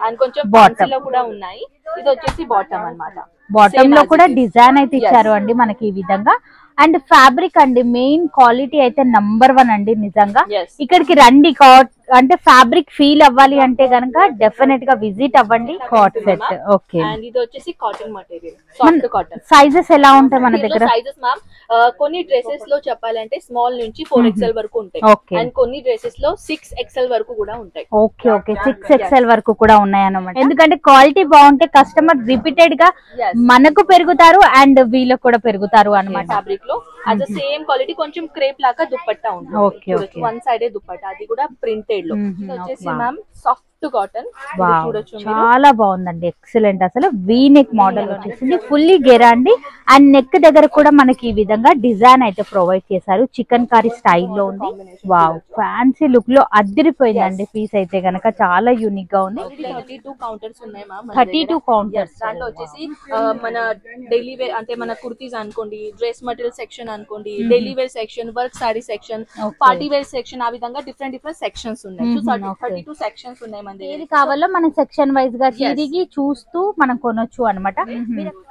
And కొంచెం bottom లో కూడా ఉన్నాయి. ఇది వచ్చేసి బాటమ్ అన్నమాట. బాటమ్ లో కూడా డిజైన్ అయితే ఇచ్చారు అండి మనకి ఈ విధంగా. అండ్ ఫ్యాబ్రిక్ అండి మెయిన్ క్వాలిటీ అయితే నంబర్ 1 అండి నిజంగా. ఇక్కడికి రండి, అంటే ఫ్యాబ్రిక్ ఫీల్ అవ్వాలి అంటే గనక డెఫినెట్ గా విజిట్ అవ్వండి. Cot set. ఓకే. అండ్ ఇది వచ్చేసి cotton material, soft cotton. Sizes ఎలా ఉంటాయి మన దగ్గర? సైజెస్ మ్యామ్ కొన్ని డ్రెస్సెస్ లో చెప్పాలంటే స్మాల్ నుంచి 4XL వరకు ఉంటాయి. అండ్ కొన్ని డ్రెస్సెస్ లో 6XL వరకు కూడా ఉంటాయి. ఓకే ఓకే, 6XL వరకు కూడా ఉన్నాయి అన్నమాట. ఎందుకంటే క్వాలిటీ బాగుంటే కస్టమర్ రిపీటెడ్ గా మనకు పెరుగుతారు అండ్ వీళ్ళకి కూడా పెరుగుతారు అన్నమాట. ఫ్యాబ్రిక్ లో అది సేమ్ క్వాలిటీ, కొంచెం క్రేప్ లాగా దుపట్టా ఉంటుంది. వన్ సైడ్ దుపట్టా, అది కూడా ప్రింటెడ్ లో. వచ్చేసి మ్యామ్ సాఫ్ట్ కాటన్. చూడొచ్చు, చాలా బాగుందండి, ఎక్సలెంట్. అసలు వీ నెక్ మోడల్ వచ్చేసింది, ఫుల్లీ గెరా అండి. అండ్ నెక్ దగ్గర కూడా మనకి ఈ విధంగా డిజైన్ అయితే ప్రొవైడ్ చేశారు, చికెన్ కర్రీ స్టైల్లో ఉంది. వావ్, ఫ్యాన్సీ లుక్ లో అదిరిపోయిందండి పీస్ అయితే గనక, చాలా యూనిక్ గా ఉంది. 32 కౌంటర్స్ ఉన్నాయి మ్యామ్. 32 కౌంటర్స్. దాంట్లో వచ్చేసి మన డైలీ వేర్ అంటే మన కుర్తీస్ అనుకోండి, డ్రెస్ మెటీరియల్ సెక్షన్ అనుకోండి, daily wear section, work sari section, party wear section, ఆ విధంగా డిఫరెంట్ సెక్షన్స్ ఉన్నాయి. 32 సెక్షన్స్ ఉన్నాయి. ఏది కావాలో మనం సెక్షన్ వైజ్ గా తిరిగి చూస్తూ మనం కొనొచ్చు అన్నమాట.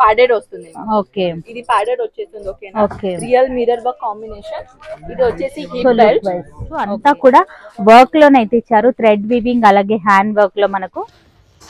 ప్యాడెడ్ వస్తుంది. ఓకే, ఇది ప్యాడెడ్ వచ్చేస్తుంది. ఓకేనా? Okay. Real mirror work combination. ఇది వచ్చేసి హిప్ బెల్ట్. అంతా కూడా వర్క్ లోనైతే ఇచ్చారు, థ్రెడ్ వీవింగ్ అలాగే హ్యాండ్ వర్క్ లో మనకు.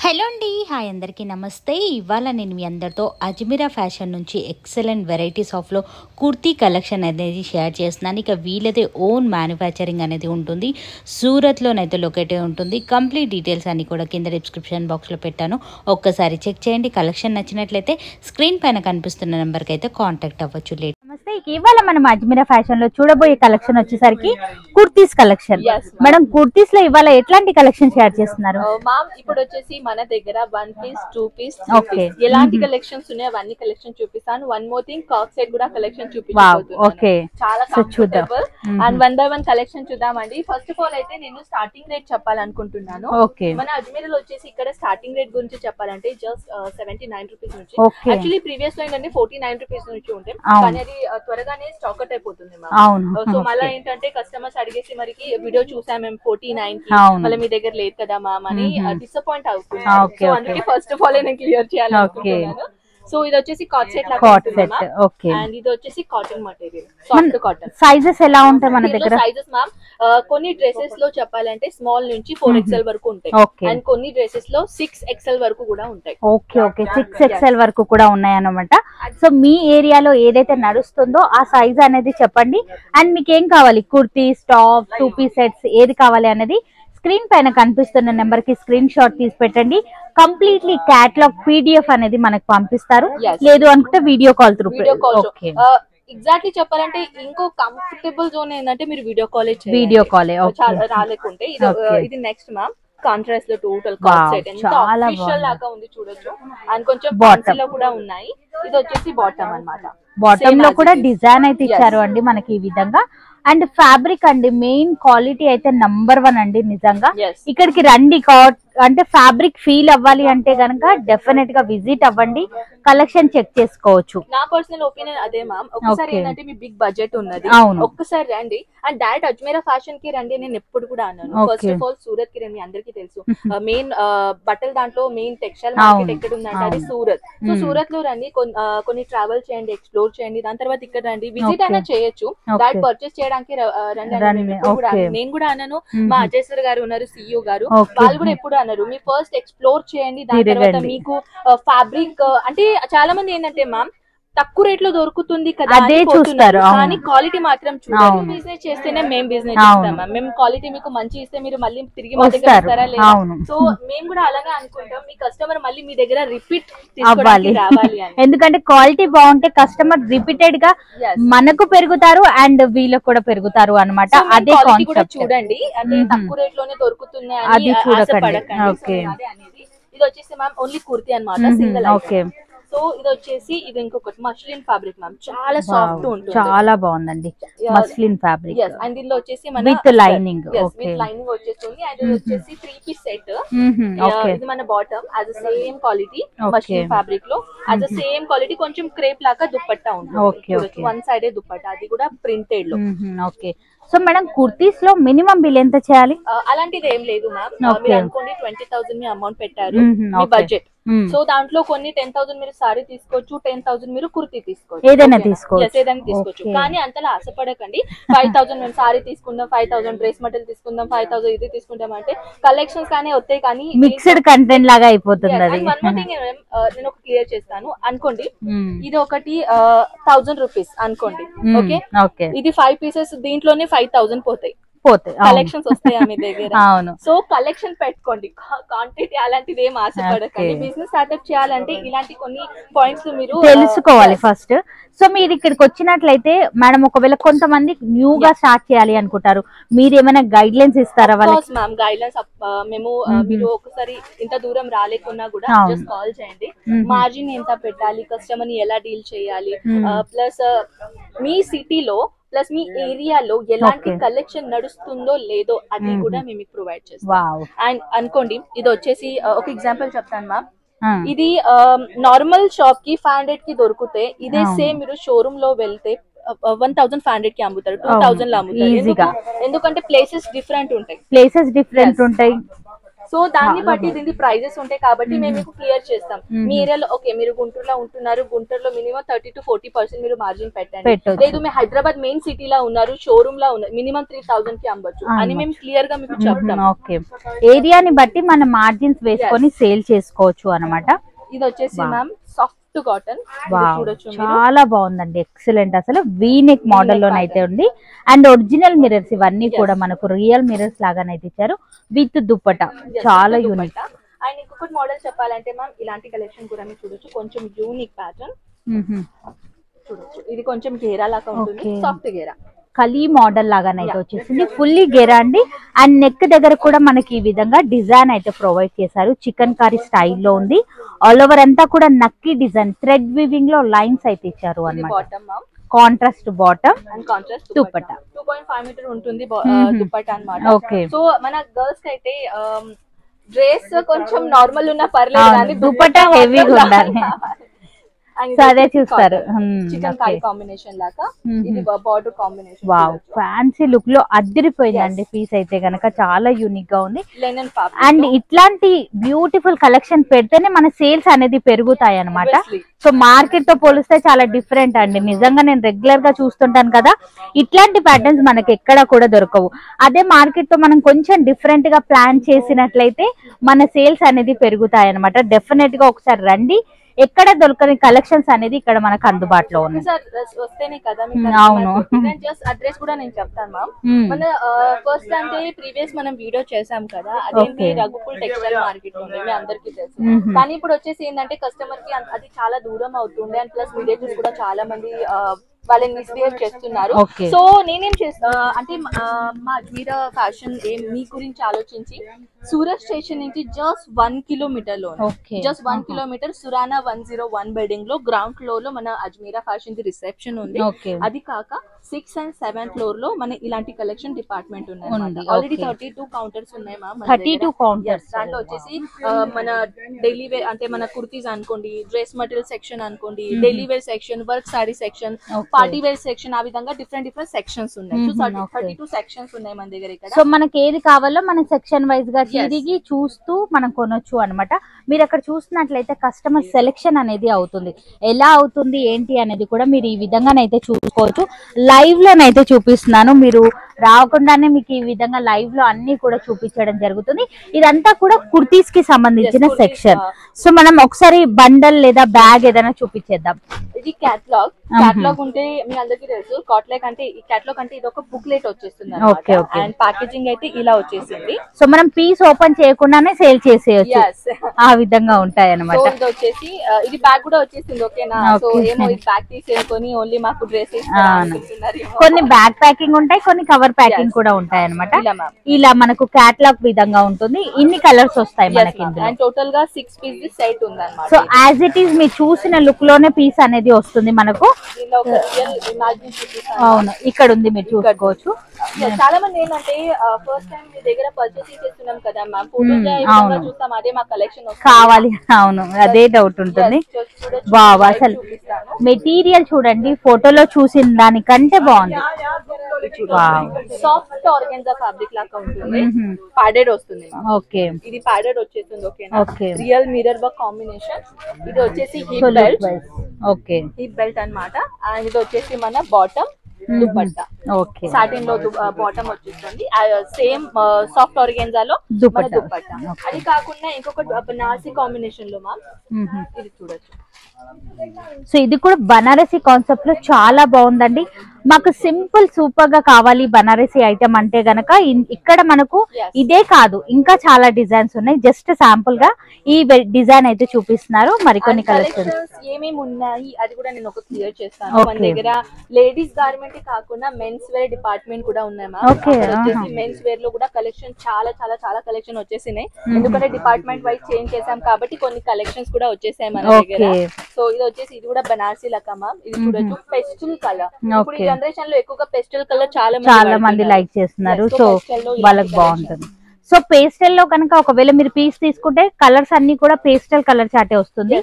హలో అండి, హాయ్ అందరికీ నమస్తే. ఇవాళ నేను మీ అందరితో అజ్మీరా ఫ్యాషన్ నుంచి ఎక్సలెంట్ వెరైటీస్ ఆఫ్లో కుర్తీ కలెక్షన్ అనేది షేర్ చేస్తున్నాను. ఇక వీళ్ళదే ఓన్ మ్యానుఫ్యాక్చరింగ్ అనేది ఉంటుంది, సూరత్లోనైతే లొకేట్ ఉంటుంది. కంప్లీట్ డీటెయిల్స్ అన్ని కూడా కింద డిస్క్రిప్షన్ బాక్స్లో పెట్టాను, ఒక్కసారి చెక్ చేయండి. కలెక్షన్ నచ్చినట్లయితే స్క్రీన్ పైన కనిపిస్తున్న నెంబర్కి అయితే కాంటాక్ట్ అవ్వచ్చు. నమస్తే, ఇవాళ మనం అజ్మీరా ఫ్యాషన్ లో చూడబోయే కలెక్షన్ వచ్చేసరికి కుర్తీస్ కలెక్షన్. మేడం, కుర్తీస్ లో ఇవాళ ఎట్లాంటి కలెక్షన్ షేర్ చేస్తున్నారు? మ్యామ్ ఇప్పుడు వచ్చేసి మన దగ్గర 1 పీస్, 2 పీస్, 3 పీస్ ఎలాంటి కలెక్షన్స్ ఉన్నాయో అవన్నీ కలెక్షన్ చూపిస్తాను. వన్ మోర్ థింగ్, కాక్ సెట్ కూడా కలెక్షన్ చూపిస్తాను. చాలా కంఫర్టబుల్. అండ్ 1 by 1 కలెక్షన్ చూద్దామండి. ఫస్ట్ ఆఫ్ ఆల్ అయితే నేను స్టార్టింగ్ రేట్ చెప్పాలనుకుంటున్నాను. మన అజ్మీరాలో వచ్చేసి ఇక్కడ స్టార్టింగ్ రేట్ గురించి చెప్పాలంటే జస్ట్ 79 రూపీస్ నుంచి. యాక్చువల్లీ ప్రీవియస్ లో ఏంటంటే 49 రూపీస్ నుంచి ఉంటాయి, కానీ అది త్వరగానే స్టాక్ అవుట్ అయిపోతుంది. సో మళ్ళీ ఏంటంటే కస్టమర్స్ అడిగేసి మరి వీడియో చూసాం మేము 49 కి, మళ్ళీ మీ దగ్గర లేదు కదా మ్యామ్ అని డిసప్పాయింట్ అవుతుంది. సో అందుకే ఫస్ట్ ఆఫ్ ఆల్ నేను క్లియర్ చేయాలనుకుంటున్నాను. సో ఇది వచ్చేసి కాట్ సెట్ అండ్ ఇది వచ్చేసి cotton material, soft cotton. Sizes ఎలా ఉంటాయి మన దగ్గర? సైజెస్ మ్యామ్ కొన్ని డ్రెస్సెస్ లో చెప్పాలంటే స్మాల్ నుంచి 4XL వరకు ఉంటాయి. అండ్ కొన్ని డ్రెస్సెస్ లో 6XL వరకు కూడా ఉంటాయి. ఓకే ఓకే, 6XL వరకు కూడా ఉన్నాయి అన్నమాట. సో మీ ఏరియాలో ఏదైతే నడుస్తుందో ఆ సైజ్ అనేది చెప్పండి. అండ్ మీకు ఏం కావాలి, కుర్తీస్, టాప్, 2 పీస్ సెట్స్, ఏది కావాలి అనేది స్క్రీన్ పైన కనిపిస్తున్న నెంబర్ కి స్క్రీన్ షాట్ తీసి పెట్టండి. కంప్లీట్లీ క్యాటలాగ్ PDF అనేది మనకు పంపిస్తారు, లేదు అనుకుంటే వీడియో కాల్ త్రూ. ఎగ్జాక్ట్లీ చెప్పాలంటే ఇంకో కంఫర్టబుల్ జోన్ ఏంటంటే మీరు వీడియో కాల్ రాలేకుంటే ఇది నెక్స్ట్ మ్యామ్. కాంట్రాస్ట్ లో టోటల్ కాట్ సెట్ ఎంత ఆఫీషియల్ లాగా ఉంది చూడొచ్చు. అండ్ కొంచెం బాటమ్ లో కూడా ఉన్నాయి. ఇది వచ్చేసి బాటమ్ అన్నమాట. బాటమ్ లో కూడా డిజైన్ అయితే ఇచ్చారు అండి మనకి ఈ విధంగా. అండ్ ఫ్యాబ్రిక్ అండి మెయిన్ క్వాలిటీ అయితే నంబర్ 1 అండి నిజంగా. ఇక్కడికి రండి, అంటే ఫ్యాబ్రిక్ ఫీల్ అవ్వాలి అంటే గనక డెఫినెట్ గా విజిట్ అవ్వండి, కలెక్షన్ చెక్ చేసుకోవచ్చు. నా పర్సనల్ ఒపీనియన్ అదే మ్యామ్. ఒకసారి ఏంటంటే మీ బిగ్ బడ్జెట్ ఉన్నది, ఒక్కసారి రండి అండ్ డైరెక్ట్ అజ్మీరా ఫ్యాషన్ కి రండి. నేను ఎప్పుడు కూడా అన్నాను, ఫస్ట్ ఆఫ్ ఆల్ సూరత్ కి రండి. అందరికీ తెలుసు మెయిన్ బట్టల దాంట్లో మెయిన్ టెక్స్టైల్ మార్కెట్ ఎక్కడ ఉందంటే అది సూరత్. సో సూరత్ లో రండి, కొన్ని ట్రావెల్ చేయండి, ఎక్స్ప్లోర్ చేయండి, దాని తర్వాత ఇక్కడ రండి, విజిట్ అయినా చేయొచ్చు. డైరెక్ట్ పర్చేస్ చేయడానికి రండి. నేను కూడా అన్నాను, మా అజయ్ సార్ గారు ఉన్నారు CEO గారు, వాళ్ళు కూడా ఎప్పుడు అన్నారు మీ ఫస్ట్ ఎక్స్ప్లోర్ చేయండి, దాని తర్వాత మీకు ఫ్యాబ్రిక్ అంటే చాలా మంది ఏంటంటే మ్యామ్ తక్కువ రేట్ లో దొరుకుతుంది కదా అదే చూస్తారు, కానీ క్వాలిటీ మాత్రం చూడాలి. బిజినెస్ చేస్తేనే మేము బిజినెస్ చేస్తాం, మేము క్వాలిటీ మీకు మంచి ఇస్తే మీరు మళ్ళీ తిరిగి మా దగ్గర వస్తారా లేదా. సో మేము కూడా అలాగే అనుకుంటాం, మీ కస్టమర్ మళ్ళీ మీ దగ్గర రిపీట్ తీసుకోవడానికి రావాలి అని. ఎందుకంటే క్వాలిటీ బాగుంటే కస్టమర్ రిపీటెడ్ గా మనకు పెరుగుతారు అండ్ వీళ్ళకి కూడా పెరుగుతారు అన్నమాట. అదే కాన్సెప్ట్. చూడండి, అంటే తక్కువ రేట్ లోనే దొరుకుతున్నాయి అని ఆశపడకండి. ఇది వచ్చేసి మ్యామ్ ఓన్లీ కుర్తీ అన్నమాట, సింగిల్. ఓకే. సో ఇది వచ్చేసి ఇది ఇంకొకటి మస్లిన్ ఫ్యాబ్రిక్ మ్యామ్, చాలా సాఫ్ట్ ఉంటుంది, చాలా బాగుందండి మస్లిన్ ఫ్యాబ్రిక్. అండ్ దీనిలో వచ్చేసి మన విత్ లైనింగ్ వచ్చేస్తుంది. అండ్ ఇది వచ్చేసి 3 పీస్ సెట్. ఇది మన bottom as same quality muslin fabric లో, యాజ్ సేమ్ క్వాలిటీ కొంచెం క్రేప్ లాగా దుపట్టా ఉంటుంది. వన్ సైడ్ దుపట్టా, అది కూడా ప్రింటెడ్ లో. ఓకే. సో మేడం కుర్తీస్ లో మినిమం బిల్ ఎంత చేయాలి? అలాంటిది ఏం లేదు మ్యామ్. మీరు అనుకోండి 20,000 మీ అమౌంట్ పెట్టారు, మీ బడ్జెట్. సో దాంట్లో కొన్ని 10,000 మీరు సారీ తీసుకోవచ్చు, 10,000 మీరు కుర్తీ తీసుకోవచ్చు, ఏదైనా తీసుకోవచ్చు. కానీ అంతలా ఆశపడకండి 5,000 మేము సారీ తీసుకుందాం, 5,000 డ్రెస్ మెటీరియల్ తీసుకుందాం, 5,000 ఇది తీసుకుంటాం అంటే కలెక్షన్స్ కానీ వస్తాయి కానీ మిక్స్డ్ కంటెంట్ లాగా అయిపోతుంది అది. నేను ఒక క్లియర్ చేస్తాను అనుకోండి, ఇది ఒకటి 1,000 రూపీస్ అనుకోండి, ఓకే, ఇది 5 పీసెస్, దీంట్లోనే 5,000 పోతాయి కలెక్షన్స్ వస్తాయా మీ దగ్గర. సో కలెక్షన్ పెట్టుకోండి, క్వాంటిటీ అలాంటిది ఏం ఆశపడకండి. బిజినెస్ స్టార్ట్అప్ చేయాలంటే ఇలాంటి కొన్ని పాయింట్స్ మీరు తెలుసుకోవాలి ఫస్ట్. సో మీరు ఇక్కడికి వచ్చినట్లయితే మేడం, ఒకవేళ కొంతమంది న్యూ గా స్టార్ట్ చేయాలి అనుకుంటారు, మీరు ఏమైనా గైడ్ లైన్స్ ఇస్తారా వాళ్ళకి? మ్యామ్ గైడ్ లైన్స్ మేము, మీరు ఒకసారి ఇంత దూరం రాలేకున్నా కూడా జస్ట్ కాల్ చేయండి. మార్జిన్ ఎంత పెట్టాలి, కస్టమర్ ని ఎలా డీల్ చేయాలి, ప్లస్ మీ సిటీలో ప్లస్ మీ ఏరియాలో ఎలాంటి కలెక్షన్ నడుస్తుందో లేదో అది కూడా మేము ప్రొవైడ్ చేస్తాం. అండ్ అనుకోండి ఇది వచ్చేసి ఒక ఎగ్జాంపుల్ చెప్తాను మ్యామ్, ఇది నార్మల్ షాప్ కి 500 కి దొరికితే ఇదే సేమ్ మీరు షోరూమ్ లో వెళ్తే 1,500 కి అమ్ముతారు, 2,000 లో అమ్ముతారు. ఎందుకంటే ప్లేసెస్ డిఫరెంట్ ఉంటాయి. సో దాన్ని బట్టి దీని ప్రైజెస్ ఉంటాయి కాబట్టి మేము మీకు క్లియర్ చేస్తాం. మీ ఏరియాలో ఓకే మీరు గుంటూరులో ఉంటున్నారు, గుంటూరులో మినిమం 30 to 40% మీరు మార్జిన్ పెట్టండి. లేదు మీరు హైదరాబాద్ మెయిన్ సిటీలో ఉన్నారు, షోరూమ్ లో ఉన్నారు, మినిమం 3,000 కి అమ్మొచ్చు అని మేము క్లియర్ గా మీకు చెప్తాం. ఓకే, ఏరియాని బట్టి మనం మార్జిన్స్ వేసుకొని సేల్ చేసుకోవచ్చు అన్నమాట. ఇది వచ్చేసి మ్యామ్ సాఫ్ట్ కాటన్, చాలా బాగుందండి, ఎక్సలెంట్. అసలు వీనెక్ మోడల్ లోనైతే ఉంది. అండ్ ఒరిజినల్ మిర్రర్స్ ఇవన్నీ కూడా మనకు రియల్ మిర్రర్స్ లాగానైతే ఇచ్చారు విత్ దుప్పట, చాలా యూనిక్. అండ్ ఇంకొకటి మోడల్ చెప్పాలంటే మ్యామ్ ఇలాంటి కలెక్షన్ కూడా మీరు చూడొచ్చు, కొంచెం యూనిక్ ప్యాటర్న్ చూడొచ్చు. ఇది కొంచెం గేరా లాగా ఉంటుంది, సాఫ్ట్ గేరా కలీ మోడల్ లాగానైతే వచ్చేసింది, ఫుల్లీ గేరా అండి. అండ్ నెక్ దగ్గర కూడా మనకి ఈ విధంగా డిజైన్ అయితే ప్రొవైడ్ చేశారు, చికెన్ కర్రీ స్టైల్లో ఉంది. ఆల్ ఓవర్ అంతా కూడా నక్కీ డిజైన్, థ్రెడ్ వీవింగ్ లో లైన్స్ అయితే ఇచ్చారు అన్నమాట. Contrast bottom and contrast dupatta 2.5 metre ఉంటుంది దుపట్టా అన్నమాట. సో మన గర్ల్స్ కి అయితే డ్రెస్ కొంచెం నార్మల్ ఉన్నా పర్లేదు కానీ దుపట్టా హెవీగా ఉండాలి. అదే చూస్తారు, చికెన్ కర్రీ కాంబినేషన్ లాగా ఇది border combination. Wow, fancy look లో అదిరిపోయిందండి పీస్ అయితే గనక, చాలా యూనిక్ గా ఉంది. అండ్ ఇట్లాంటి బ్యూటిఫుల్ కలెక్షన్ పెడితేనే మన సేల్స్ అనేది పెరుగుతాయి అన్నమాట. సో మార్కెట్ తో పోలిస్తే చాలా డిఫరెంట్ అండి, నిజంగా నేను రెగ్యులర్ గా చూస్తుంటాను కదా, ఇట్లాంటి ప్యాటర్న్స్ మనకి ఎక్కడ కూడా దొరకవు. అదే మార్కెట్ తో మనం కొంచెం డిఫరెంట్ గా ప్లాన్ చేసినట్లయితే మన సేల్స్ అనేది పెరుగుతాయి అన్నమాట. డెఫినెట్ గా ఒకసారి రండి, ఎక్కడ దొరకని కలెక్షన్స్ అనేది ఇక్కడ మనకు అందుబాటులో ఉంది. అవును, అడ్రస్ కూడా నేను చెప్తాను మ్యామ్. మన ఫస్ట్ అంటే ప్రీవియస్ మనం వీడియో చేసాం కదా, అదేంటి రఘుకుల్ టెక్స్టైల్ మార్కెట్ ఉంది, మీ అందరికీ తెలుసు. కానీ ఇప్పుడు వచ్చేసి ఏంటంటే కస్టమర్ కి అది చాలా దూరం అవుతుంది. అండ్ ప్లస్ రిలేటివ్స్ కూడా చాలా మంది వాళ్ళని మిస్బిహేవ్ చేస్తున్నారు. సో నేనేం చేస్తా అంటే మా అజ్మీరా ఫ్యాషన్ మీ గురించి ఆలోచించి సూరత్ స్టేషన్ నుంచి జస్ట్ 1 కిలోమీటర్ లో, జస్ట్ 1 కిలోమీటర్ సురానా 101 బిల్డింగ్ లో గ్రౌండ్ ఫ్లోర్ లో మన అజ్మీరా ఫ్యాషన్ ది రిసెప్షన్ ఉంది. అది కాక 6th and 7th ఫ్లోర్ లో మన ఇలాంటి కలెక్షన్ డిపార్ట్మెంట్ ఉన్నాయి. ఆల్రెడీ 32 కౌంటర్స్ ఉన్నాయి మ్యామ్. 32 కౌంటర్స్. దాంట్లో వచ్చేసి మన డైలీ వేర్ అంటే మన కుర్తీస్ అనుకోండి, డ్రెస్ మెటీరియల్ సెక్షన్ అనుకోండి, daily wear section, work sari section, party wear section, ఆ విధంగా డిఫరెంట్ సెక్షన్స్ ఉన్నాయి. సో 32 సెక్షన్స్ ఉన్నాయి మన దగ్గర ఇక్కడ. సో మనకి ఏది కావాలో మనం సెక్షన్ వైజ్ గా తిరిగి చూస్తూ మనం కొనొచ్చు అన్నమాట. మీరు అక్కడ చూస్తున్నట్లయితే కస్టమర్ సెలెక్షన్ అనేది అవుతుంది, ఎలా అవుతుంది ఏంటి అనేది కూడా మీరు ఈ విధంగానైతే చూసుకోవచ్చు. లైవ్ లోనైతే చూపిస్తున్నాను, మీరు రాకుండానే మీకు ఈ విధంగా లైవ్ లో అన్ని కూడా చూపించడం జరుగుతుంది. ఇదంతా కూడా కుర్తీస్ కి సంబంధించిన సెక్షన్. సో మనం ఒకసారి బండల్ లేదా బ్యాగ్ ఏదైనా చూపించేద్దాం. ఇది క్యాటలాగ్. క్యాటలాగ్ ఉంటే మీ అందరికీ తెలుసు, క్యాటలాగ్ అంటే ఈ క్యాటలాగ్ అంటే ఇది ఒక బుక్లెట్ వచ్చేస్తుంది అండ్ ప్యాకేజింగ్ అయితే ఇలా వచ్చేసింది. సో మనం పీస్ ఓపెన్ చేయకుండానే సేల్ చేసేయచ్చు, ఆ విధంగా ఉంటాయి అన్నమాట. ఇది వచ్చేసి ఇది బ్యాగ్ కూడా వచ్చేసింది. ఓకేనా? సో ఏమో ఇది బ్యాగ్ తీసేసుకొని ఓన్లీ మాకు డ్రెస్ కొన్ని బ్యాగ్ ప్యాకింగ్ ఉంటాయి, కొన్ని కవర్ ప్యాకింగ్ కూడా ఉంటాయి అన్నమాట. ఇలా మనకు క్యాటలాగ్ విధంగా ఉంటుంది, ఇన్ని కలర్స్ వస్తాయి మనకి. టోటల్ గా 6 పీస్ సెట్ ఉంది అన్నమాట. సో యాజ్ ఇట్ ఈస్ మీరు చూసిన లుక్ లోనే పీస్ అనేది వస్తుంది మనకు. అవును, ఇక్కడ ఉంది, మీరు చూసుకోవచ్చు. చాలా మంది ఏంటంటే ఫస్ట్ టైం మీ దగ్గర పర్చేస్ చేస్తున్నాం కదా మ్యామ్, చూస్తాం అదే మా కలెక్షన్ కావాలి. అవును, అదే డౌట్ ఉంటుంది. బాబా అసలు మెటీరియల్ చూడండి, ఫోటోలో చూసిన దానికంటే బాగుంది. సాఫ్ట్ ఆర్గెన్జా ఫ్యాబ్రిక్ లాగా ఉంటుంది, ప్యాడెడ్ వస్తుంది. ఓకే, ఇది ప్యాడెడ్ వచ్చేస్తుంది. ఓకేనా, రియల్ మిర్రర్ వర్క్ కాంబినేషన్. ఇది వచ్చేసి hip belt. Okay, hip belt అన్నమాట. అండ్ ఇది వచ్చేసి మన బాటమ్ దుపట్టా. ఓకే, సాటిన్ లో బాటమ్ వచ్చేస్తుంది. సేమ్ సాఫ్ట్ ఆర్గెన్జాలో మన దుపట్టా. అది కాకుండా ఇంకొకటి బనారసి కాంబినేషన్ లో మ్యామ్, ఇది చూడొచ్చు. సో ఇది కూడా బనారసి కాన్సెప్ట్ లో చాలా బాగుందండి. మాకు సింపుల్ సూపర్ గా కావాలి బనారసి ఐటమ్ అంటే గనక ఇక్కడ మనకు ఇదే కాదు, ఇంకా చాలా డిజైన్స్ ఉన్నాయి. జస్ట్ శాంపుల్ గా ఈ డిజైన్ అయితే చూపిస్తున్నారు. మరికొన్ని కలెక్షన్స్ ఏమేమి ఉన్నాయి అది కూడా నేను ఒక క్లియర్ చేస్తాను. మన దగ్గర లేడీస్ గార్మెంట్ కాకుండా మెన్స్ వేర్ డిపార్ట్మెంట్ కూడా ఉన్నాయి మ్యామ్. మెన్స్ వేర్ లో కూడా కలెక్షన్ చాలా చాలా చాలా కలెక్షన్ వచ్చేసినాయి. ఎందుకంటే డిపార్ట్మెంట్ వైజ్ చేంజ్ చేసాం కాబట్టి కొన్ని కలెక్షన్స్ కూడా వచ్చేసాయి మన దగ్గర. సో ఇది వచ్చేసి ఇది కూడా బనారసి లక్క మ్యామ్. ఇది చూడొచ్చు, పెస్టల్ కలర్. ఇప్పుడు ఈ జనరేషన్ లో ఎక్కువగా పెస్టల్ కలర్ చాలా మంది లైక్ చేస్తున్నారు. సో వాళ్ళకి బాగుంటుంది. సో పేస్టల్ లో కనుక ఒకవేళ మీరు పీస్ తీసుకుంటే కలర్స్ అన్ని కూడా పేస్టల్ కలర్ చాటే వస్తుంది.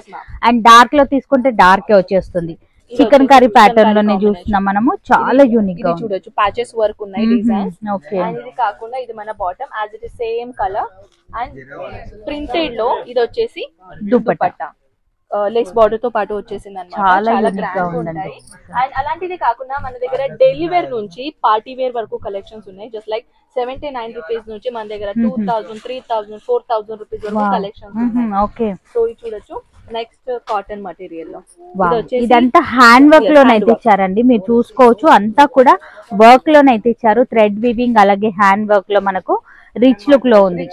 అండ్ డార్క్ లో తీసుకుంటే డార్క్ వచ్చేస్తుంది. చికెన్ కర్రీ ప్యాటర్న్ లోనే చూస్తున్నాం మనము. చాలా యూనిక్ గా చూడొచ్చు, ప్యాచెస్ వర్క్ ఉన్నాయి డిజైన్స్. అండ్ ఇది కాకుండా ఇది మన bottom as it is same colour. And printed లో ఇది వచ్చేసి దుపట్టా లేస్ బార్డర్ తో పాటు వచ్చేసింది అన్నమాట. చాలా గ్రాండ్ ఉంటాయి. అండ్ అలాంటిది కాకుండా మన దగ్గర డైలీ వేర్ నుంచి పార్టీ వేర్ వరకు కలెక్షన్స్ ఉన్నాయి. జస్ట్ లైక్ 79 రూపీస్ నుంచి మన దగ్గర 2000, 3000, 4000 రూపీస్ వరకు కలెక్షన్స్ ఉన్నాయి. సో ఇది చూడొచ్చు. నెక్స్ట్ కాటన్ మెటీరియల్ లో ఇదంతా హ్యాండ్ వర్క్ లోనైతే ఇచ్చారండి. మీరు చూసుకోవచ్చు, అంతా కూడా వర్క్ లోనైతే ఇచ్చారు. థ్రెడ్ వీవింగ్ అలాగే హ్యాండ్ వర్క్ లో మనకు రిచ్ లుక్ లో ఉంది.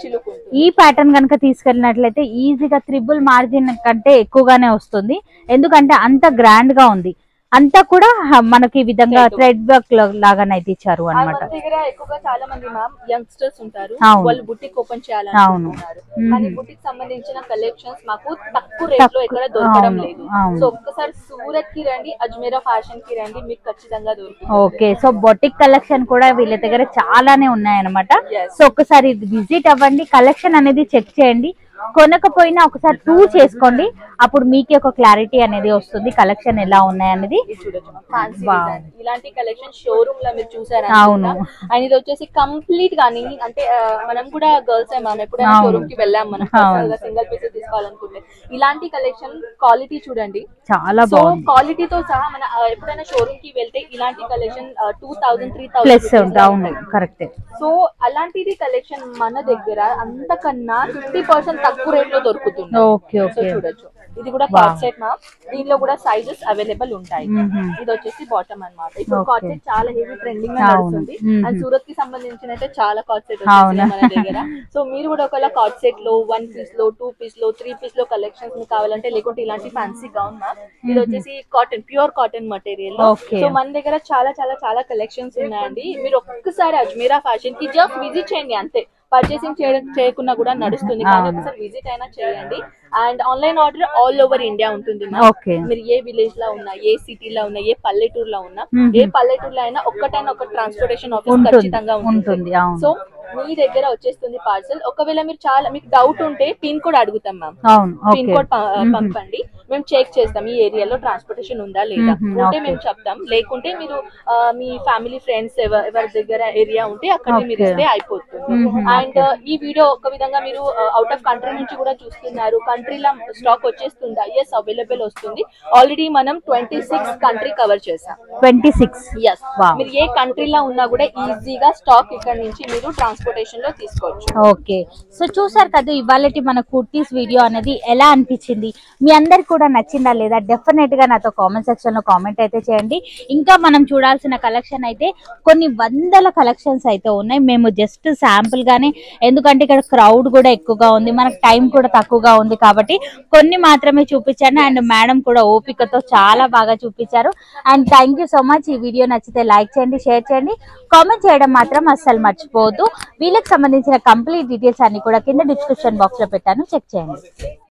ఈ ప్యాటర్న్ కనుక తీసుకెళ్ళినట్లయితే ఈజీగా 3 మార్జిన్ కంటే ఎక్కువగానే వస్తుంది. ఎందుకంటే అంత గ్రాండ్ గా ఉంది. అంతా కూడా మనకి ఈ విధంగా థ్రెడ్ వర్క్ లాగానైతే ఇచ్చారు అన్నమాట. ఎక్కువగా చాలా మంది మ్యామ్ యంగ్స్టర్స్ ఉంటారు, వాళ్ళు బుటిక్ ఓపెన్ చేయాలనుకుంటున్నారు. కానీ బుటిక్ సంబంధించిన కలెక్షన్స్ మాకు తక్కువ రేట్ లో ఎక్కడ దొరకడం లేదు. సో ఒక్కసారి సూరత్ కి రండి, అజ్మీరా ఫ్యాషన్ కి రండి, మీకు ఖచ్చితంగా దొరుకుతుంది. ఓకే, సో బొటిక్ కలెక్షన్ కూడా వీళ్ళ దగ్గర చాలానే ఉన్నాయన్నమాట. సో ఒక్కసారి విజిట్ అవ్వండి, కలెక్షన్ అనేది చెక్ చేయండి. కొనకపోయినా ఒకసారి టూ చేసుకోండి, అప్పుడు మీకే ఒక క్లారిటీ అనేది వస్తుంది కలెక్షన్ ఎలా ఉన్నాయి అనేది. ఇలాంటి కలెక్షన్ షోరూమ్ లో మీరు చూసారా? అవును. అండ్ ఇది వచ్చేసి కంప్లీట్ గానీ అంటే మనం కూడా గర్ల్స్ మనం ఎప్పుడైనా షోరూమ్ కి వెళ్ళాం, మనం సింగిల్ పీసెస్ తీసుకోవాలనుకుంటే ఇలాంటి కలెక్షన్ క్వాలిటీ చూడండి, చాలా బాగుంది. క్వాలిటీతో సహా మన ఎప్పుడైనా షోరూమ్ కి వెళ్తే ఇలాంటి కలెక్షన్ 2000, 3000 కరెక్ట్. సో అలాంటిది కలెక్షన్ మన దగ్గర అంతకన్నా 50% తక్కువ రేట్ లో దొరుకుతుంది. సో చూడొచ్చు, ఇది కూడా కార్డ్ సెట్ మ్యామ్. దీనిలో కూడా సైజెస్ అవైలబుల్ ఉంటాయి. ఇది వచ్చేసి బాటమ్ అన్నమాట. ఇప్పుడు కార్డ్ సెట్ చాలా హెవీ ట్రెండింగ్ గా నడుస్తుంది. అండ్ సూరత్ కి సంబంధించిన అయితే చాలా కార్డ్ సెట్ వచ్చేసి మన దగ్గర. సో మీరు కూడా ఒకవేళ కార్డ్ సెట్ లో 1 పీస్ లో 2 పీస్ లో 3 పీస్ లో కలెక్షన్స్ కావాలంటే, లేకుంటే ఇలాంటి ఫ్యాన్సీ గౌన్ మ్యామ్. ఇది వచ్చేసి కాటన్, ప్యూర్ కాటన్ మెటీరియల్ లో. సో మన దగ్గర చాలా చాలా చాలా కలెక్షన్స్ ఉన్నాయండి. మీరు ఒక్కసారి అజ్మీరా ఫ్యాషన్ కి జస్ట్ విజిట్ చేయండి అంతే. పర్చేసింగ్ చేయకుండా కూడా నడుస్తుంది, కానీ ఒకసారి విజిట్ అయినా చేయండి. And online order all over India ఉంటుంది. మీరు ఏ విలేజ్ లో ఉన్నా, ఏ సిటీలో ఉన్నా, ఏ పల్లెటూరులో ఉన్నా, ఏ పల్లెటూరులో అయినా ఒక్కటైనా ఒక ట్రాన్స్పోర్టేషన్ ఆఫీస్ ఖచ్చితంగా ఉంటుంది. సో మీ దగ్గర వచ్చేస్తుంది పార్సల్. ఒకవేళ మీరు చాలా మీకు డౌట్ ఉంటే పిన్ కోడ్ అడుగుతాం మ్యామ్. పిన్ కోడ్ పంపండి, మేము చెక్ చేస్తాం ఈ ఏరియాలో ట్రాన్స్పోర్టేషన్ ఉందా లేదా. ఉంటే మేము చెప్తాం, లేకుంటే మీరు మీ ఫ్యామిలీ ఫ్రెండ్స్ ఎవరి దగ్గర ఏరియా ఉంటే అక్కడ మీరు ఇస్తే అయిపోతుంది. అండ్ ఈ వీడియో ఒక విధంగా మీరు అవుట్ ఆఫ్ కంట్రీ నుంచి కూడా చూస్తున్నారు, కంట్రీలో స్టాక్ వచ్చేస్తుందా? ఎస్, అవైలబుల్ వస్తుంది. ఆల్రెడీ మనం 26 కంట్రీ కవర్ చేసాం. 26. ఎస్, మీరు ఏ కంట్రీలో ఉన్నా కూడా ఈజీగా స్టాక్ ఇక్కడ నుంచి మీరు ట్రాన్స్పోర్టేషన్ లో తీసుకోవచ్చు. ఓకే, సో చూసారు కదా ఇవాళ మన కుర్తీస్ వీడియో అనేది ఎలా అనిపించింది, మీ అందరికి కూడా నచ్చిందా లేదా? డెఫినెట్ గా నాతో కామెంట్ సెక్షన్ లో కామెంట్ అయితే చేయండి. ఇంకా మనం చూడాల్సిన కలెక్షన్ అయితే కొన్ని వందల కలెక్షన్స్ అయితే ఉన్నాయి. మేము జస్ట్ శాంపుల్ గానే, ఎందుకంటే ఇక్కడ క్రౌడ్ కూడా ఎక్కువగా ఉంది, మనకు టైం కూడా తక్కువగా ఉంది కాబట్టి కొన్ని మాత్రమే చూపించాను. అండ్ మేడం కూడా ఓపికతో చాలా బాగా చూపించారు. And thank you so much. ఈ వీడియో నచ్చితే లైక్ చేయండి, షేర్ చేయండి, కామెంట్ చేయడం మాత్రం అస్సలు మర్చిపోవద్దు. వీళ్ళకి సంబంధించిన కంప్లీట్ డీటెయిల్స్ అన్ని కూడా కింద డిస్క్రిప్షన్ బాక్స్ లో పెట్టాను, చెక్ చేయండి.